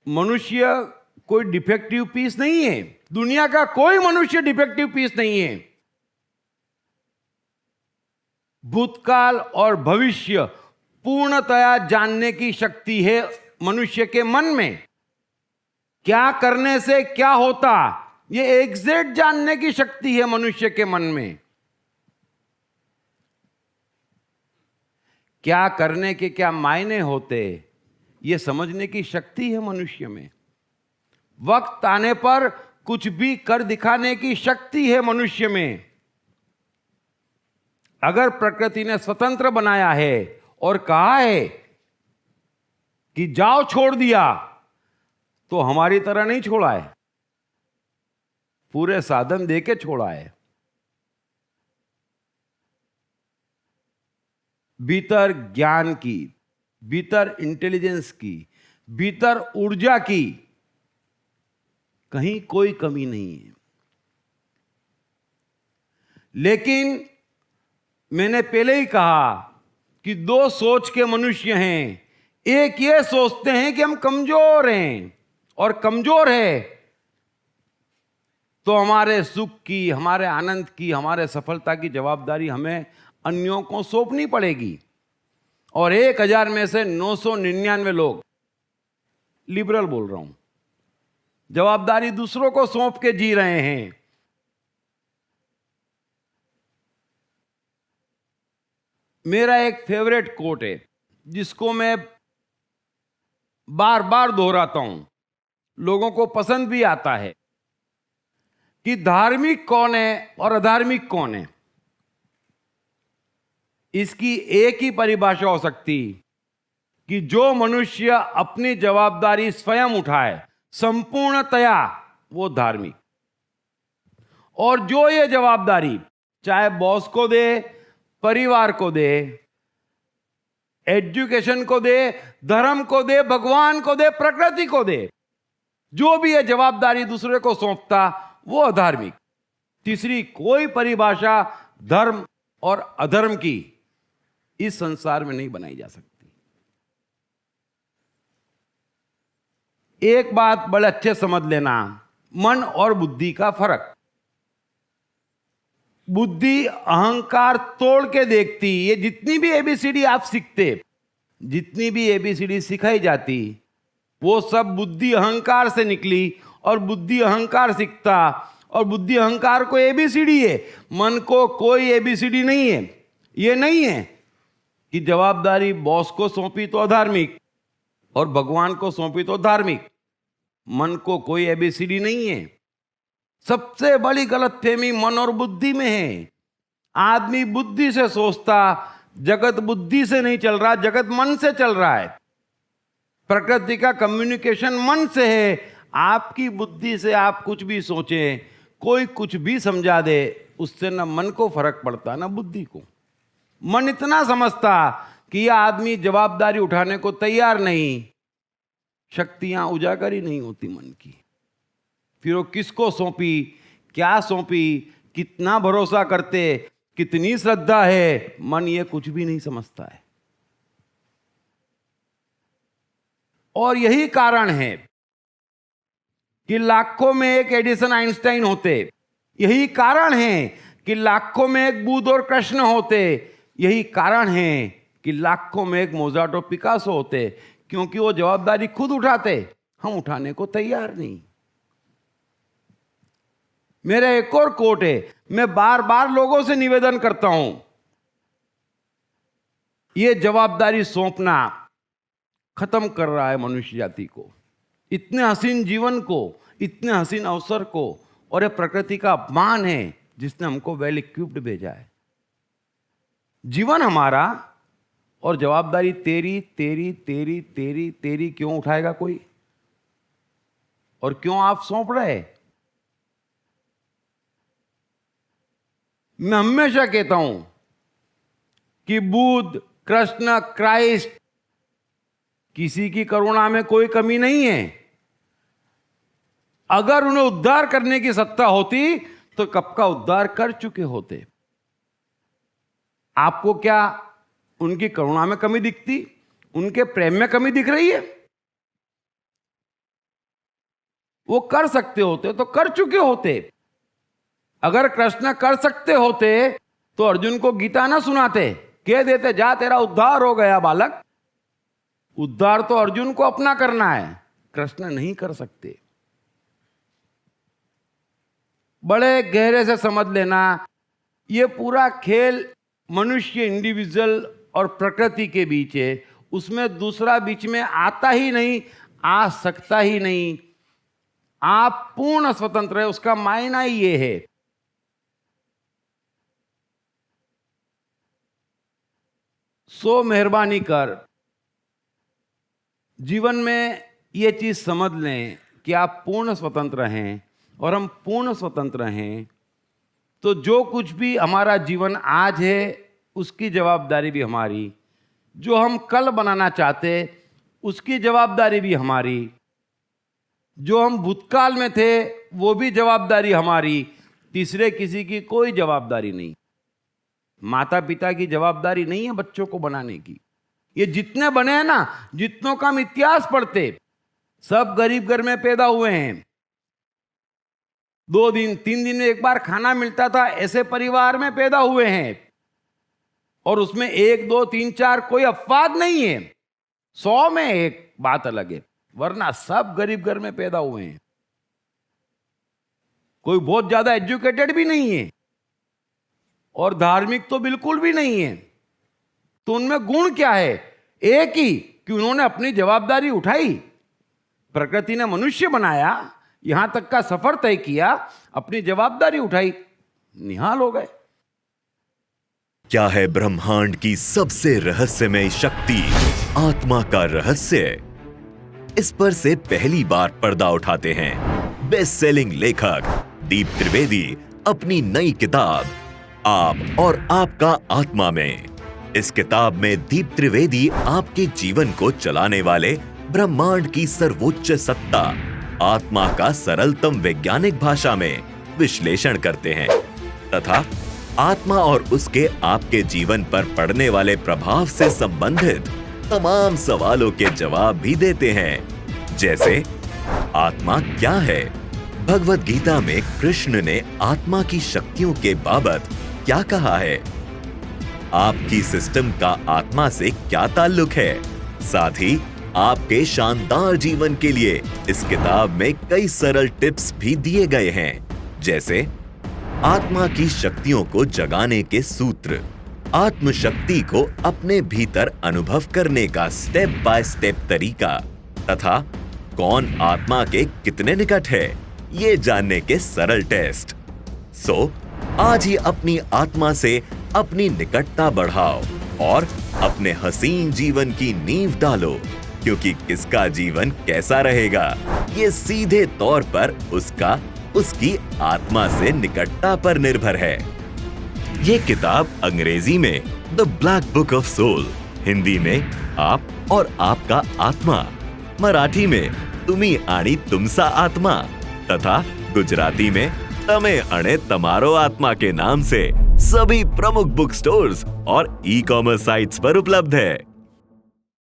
मनुष्य कोई defective piece नहीं है। दुनिया का कोई मनुष्य डिफेक्टिव पीस नहीं है। भूतकाल और भविष्य पूर्णतया जानने की शक्ति है मनुष्य के मन में। क्या करने से क्या होता, यह एग्जैक्ट जानने की शक्ति है मनुष्य के मन में। क्या करने के क्या मायने होते, यह समझने की शक्ति है मनुष्य में। वक्त आने पर कुछ भी कर दिखाने की शक्ति है मनुष्य में। अगर प्रकृति ने स्वतंत्र बनाया है और कहा है कि जाओ, छोड़ दिया, तो हमारी तरह नहीं छोड़ा है, पूरे साधन देके छोड़ा है। भीतर ज्ञान की, भीतर इंटेलिजेंस की, भीतर ऊर्जा की कहीं कोई कमी नहीं है। लेकिन मैंने पहले ही कहा कि दो सोच के मनुष्य हैं। एक ये सोचते हैं कि हम कमजोर हैं, और कमजोर है तो हमारे सुख की, हमारे आनंद की, हमारे सफलता की जवाबदारी हमें अन्यों को सौंपनी पड़ेगी। और 1000 में से 999 लोग, लिबरल बोल रहा हूं, जवाबदारी दूसरों को सौंप के जी रहे हैं। मेरा एक फेवरेट कोट है जिसको मैं बार बार दोहराता हूं, लोगों को पसंद भी आता है, कि धार्मिक कौन है और अधार्मिक कौन है। इसकी एक ही परिभाषा हो सकती कि जो मनुष्य अपनी जवाबदारी स्वयं उठाए संपूर्णतया, वो धार्मिक। और जो ये जवाबदारी चाहे बॉस को दे, परिवार को दे, एजुकेशन को दे, धर्म को दे, भगवान को दे, प्रकृति को दे, जो भी ये जवाबदारी दूसरे को सौंपता, वो अधार्मिक। तीसरी कोई परिभाषा धर्म और अधर्म की इस संसार में नहीं बनाई जा सकती। एक बात बड़े अच्छे समझ लेना, मन और बुद्धि का फर्क। बुद्धि अहंकार तोड़ के देखती। ये जितनी भी एबीसीडी आप सीखते, जितनी भी एबीसीडी सिखाई जाती, वो सब बुद्धि अहंकार से निकली, और बुद्धि अहंकार सीखता, और बुद्धि अहंकार को एबीसीडी है, मन को कोई एबीसीडी नहीं है। ये नहीं है कि जवाबदारी बॉस को सौंपी तो अधार्मिक और भगवान को सौंपी तो धार्मिक। मन को कोई एबीसीडी नहीं है। सबसे बड़ी गलतफहमी मन और बुद्धि में है। आदमी बुद्धि से सोचता, जगत बुद्धि से नहीं चल रहा, जगत मन से चल रहा है। प्रकृति का कम्युनिकेशन मन से है। आपकी बुद्धि से आप कुछ भी सोचें, कोई कुछ भी समझा दे, उससे ना मन को फर्क पड़ता ना बुद्धि को। मन इतना समझता कि यह आदमी जवाबदारी उठाने को तैयार नहीं, शक्तियां उजागर ही नहीं होती मन की। फिर वो किसको सौंपी, क्या सौंपी, कितना भरोसा करते, कितनी श्रद्धा है, मन ये कुछ भी नहीं समझता है। और यही कारण है कि लाखों में एक एडिसन आइंस्टाइन होते। यही कारण है कि लाखों में एक बुद्ध और कृष्ण होते। यही कारण है कि लाखों में एक मोजार्ट और पिकासो होते, क्योंकि वो जवाबदारी खुद उठाते, हम उठाने को तैयार नहीं। मेरा एक और कोट है, मैं बार बार लोगों से निवेदन करता हूं, यह जवाबदारी सौंपना खत्म कर रहा है मनुष्य जाति को, इतने हसीन जीवन को, इतने हसीन अवसर को। और यह प्रकृति का अपमान है जिसने हमको वेल इक्विप्ड भेजा है। जीवन हमारा और जवाबदारी तेरी तेरी तेरी तेरी तेरी क्यों उठाएगा कोई? और क्यों आप सौंप रहे? मैं हमेशा कहता हूं कि बुद्ध, कृष्ण, क्राइस्ट, किसी की करुणा में कोई कमी नहीं है। अगर उन्हें उद्धार करने की सत्ता होती तो कब का उद्धार कर चुके होते। आपको क्या उनकी करुणा में कमी दिखती? उनके प्रेम में कमी दिख रही है? वो कर सकते होते तो कर चुके होते। अगर कृष्ण कर सकते होते तो अर्जुन को गीता ना सुनाते, कह देते जा तेरा उद्धार हो गया बालक। उद्धार तो अर्जुन को अपना करना है, कृष्ण नहीं कर सकते। बड़े गहरे से समझ लेना, ये पूरा खेल मनुष्य इंडिविजुअल और प्रकृति के बीच है, उसमें दूसरा बीच में आता ही नहीं, आ सकता ही नहीं। आप पूर्ण स्वतंत्र है, उसका मायना ही ये है। सो मेहरबानी कर जीवन में ये चीज समझ लें कि आप पूर्ण स्वतंत्र हैं और हम पूर्ण स्वतंत्र हैं, तो जो कुछ भी हमारा जीवन आज है उसकी जवाबदारी भी हमारी, जो हम कल बनाना चाहते उसकी जवाबदारी भी हमारी, जो हम भूतकाल में थे वो भी जवाबदारी हमारी, तीसरे किसी की कोई जवाबदारी नहीं। माता पिता की जवाबदारी नहीं है बच्चों को बनाने की। ये जितने बने हैं ना, जितनों का हम इतिहास पढ़ते, सब गरीब घर में पैदा हुए हैं। 2 दिन 3 दिन में एक बार खाना मिलता था, ऐसे परिवार में पैदा हुए हैं। और उसमें 1 2 3 4 कोई अपवाद नहीं है, 100 में एक बात अलग है, वरना सब गरीब घर में पैदा हुए हैं। कोई बहुत ज्यादा एजुकेटेड भी नहीं है और धार्मिक तो बिल्कुल भी नहीं है। तो उनमें गुण क्या है? एक ही कि उन्होंने अपनी जवाबदारी उठाई। प्रकृति ने मनुष्य बनाया, यहां तक का सफर तय किया, अपनी जवाबदारी उठाई, निहाल हो गए। क्या है ब्रह्मांड की सबसे रहस्यमय शक्ति, आत्मा का रहस्य? इस पर से पहली बार पर्दा उठाते हैं बेस्ट सेलिंग लेखक दीप त्रिवेदी अपनी नई किताब आप और आपका आत्मा में। इस किताब में दीप त्रिवेदी आपके जीवन को चलाने वाले ब्रह्मांड की सर्वोच्च सत्ता आत्मा का सरलतम वैज्ञानिक भाषा में विश्लेषण करते हैं तथा आत्मा और उसके आपके जीवन पर पड़ने वाले प्रभाव से संबंधित तमाम सवालों के जवाब भी देते हैं। जैसे आत्मा क्या है? भगवत गीता में कृष्ण ने आत्मा की शक्तियों के बाबत क्या कहा है? आपकी सिस्टम का आत्मा से क्या ताल्लुक है? साथ ही आपके शानदार जीवन के लिए इस किताब में कई सरल टिप्स भी दिए गए हैं, जैसे आत्मा की शक्तियों को जगाने के सूत्र, आत्म शक्ति को अपने भीतर अनुभव करने का स्टेप बाय स्टेप तरीका तथा कौन आत्मा के कितने निकट है ये जानने के सरल टेस्ट। सो आज ही अपनी आत्मा से अपनी निकटता बढ़ाओ और अपने हसीन जीवन की नींव डालो, क्योंकि किसका जीवन कैसा रहेगा ये सीधे तौर पर उसकी आत्मा से निकटता पर निर्भर है। ये किताब अंग्रेजी में the black book of soul, Hindi में आप और आपका आत्मा, मराठी में तुम्ही आणि तुमसा आत्मा तथा गुजराती में तमे अणे तमारो आत्मा के नाम से सभी प्रमुख बुक स्टोर्स और ई-कॉमर्स साइट्स पर उपलब्ध है।